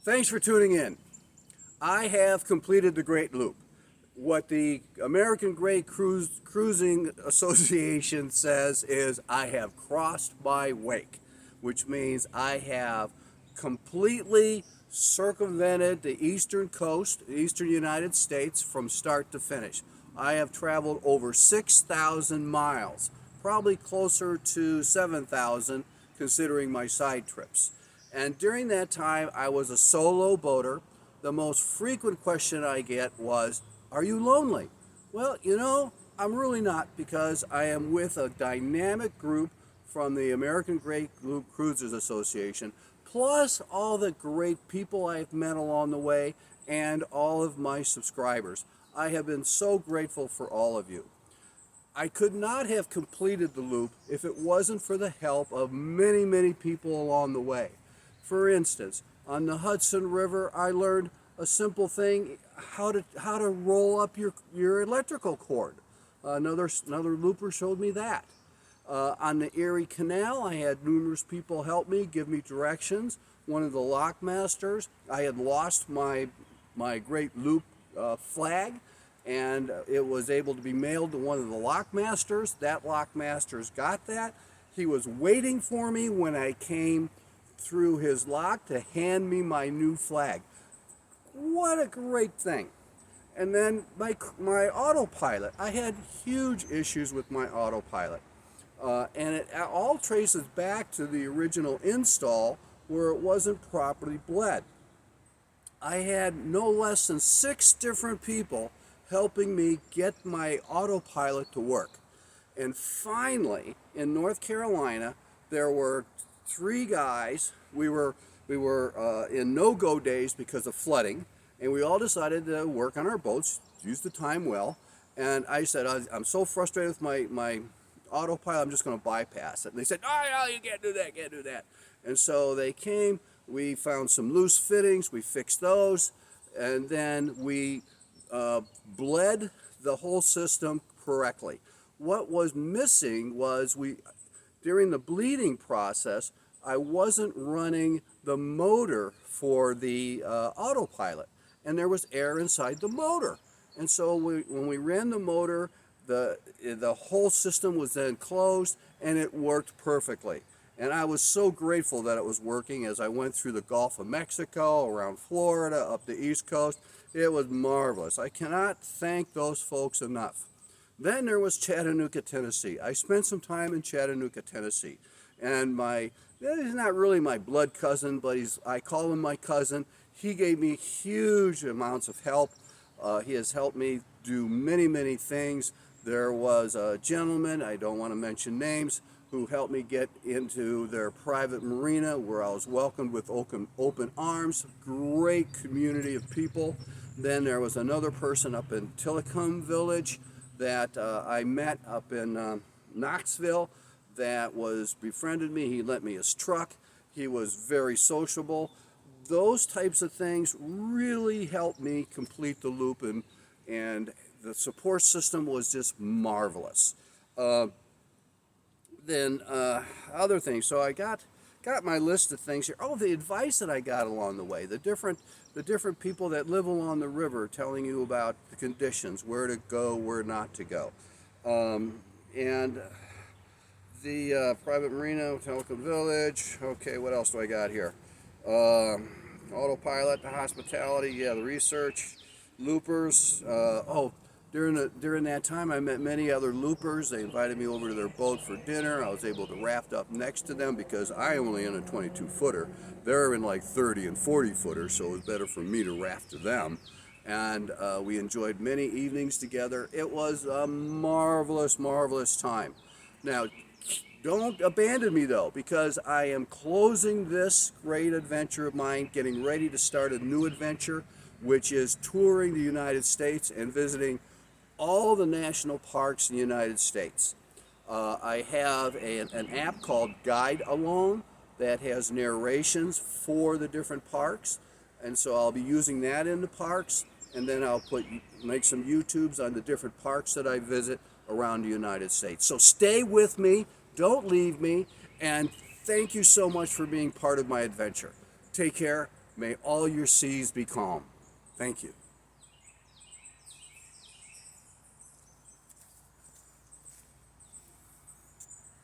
Thanks for tuning in. I have completed the Great Loop. What the American Great Cruising Association says is I have crossed my wake, which means I have completely circumvented the eastern coast, the eastern United States from start to finish. I have traveled over 6,000 miles, probably closer to 7,000 considering my side trips. And during that time, I was a solo boater. The most frequent question I get was, are you lonely? Well, I'm really not, because I am with a dynamic group from the American Great Loop Cruisers Association, plus all the great people I've met along the way and all of my subscribers. I have been so grateful for all of you. I could not have completed the loop if it wasn't for the help of many, many people along the way. For instance, on the Hudson River, I learned a simple thing, how to roll up your electrical cord. Another looper showed me that. On the Erie Canal, I had numerous people help me, give me directions. One of the lock masters, I had lost my Great Loop flag, and it was able to be mailed to one of the lock masters. That lock master's got that. He was waiting for me when I came through his lock to hand me my new flag. What a great thing. And then my autopilot. I had huge issues with my autopilot. And it all traces back to the original install where it wasn't properly bled. I had no less than 6 different people helping me get my autopilot to work. And finally, in North Carolina, there were 3 guys. We were in no-go days because of flooding, and we all decided to work on our boats, use the time well. And I said, I'm so frustrated with my autopilot, I'm just going to bypass it. And they said, no, you can't do that. And so they came, we found some loose fittings, we fixed those, and then we bled the whole system correctly. What was missing was during the bleeding process, I wasn't running the motor for the autopilot, and there was air inside the motor. And so when we ran the motor, the whole system was then closed, and it worked perfectly. And I was so grateful that it was working as I went through the Gulf of Mexico, around Florida, up the East Coast. It was marvelous. I cannot thank those folks enough. Then there was Chattanooga, Tennessee. I spent some time in Chattanooga, Tennessee. And he's not really my blood cousin, but I call him my cousin. He gave me huge amounts of help. He has helped me do many, many things. There was a gentleman, I don't want to mention names, who helped me get into their private marina where I was welcomed with open arms. Great community of people. Then there was another person up in Tillicum Village that I met up in Knoxville that befriended me. He lent me his truck. He was very sociable. Those types of things really helped me complete the loop, and the support system was just marvelous. Then other things. So I got my list of things here. Oh, the advice that I got along the way. The different people that live along the river telling you about the conditions, where to go, where not to go. And the private marina, Telecom Village. Okay, what else do I got here? Autopilot, the hospitality, the research, loopers. During that time, I met many other loopers. They invited me over to their boat for dinner. I was able to raft up next to them because I only in a 22-footer. They're in like 30 and 40-footers, so it was better for me to raft to them. And we enjoyed many evenings together. It was a marvelous, marvelous time. Now, don't abandon me though, because I am closing this great adventure of mine, getting ready to start a new adventure, which is touring the United States and visiting all the national parks in the United States. I have an app called Guide Alone that has narrations for the different parks, and so I'll be using that in the parks, and then I'll make some YouTubes on the different parks that I visit around the United States. So stay with me, don't leave me, and thank you so much for being part of my adventure. Take care. May all your seas be calm. Thank you.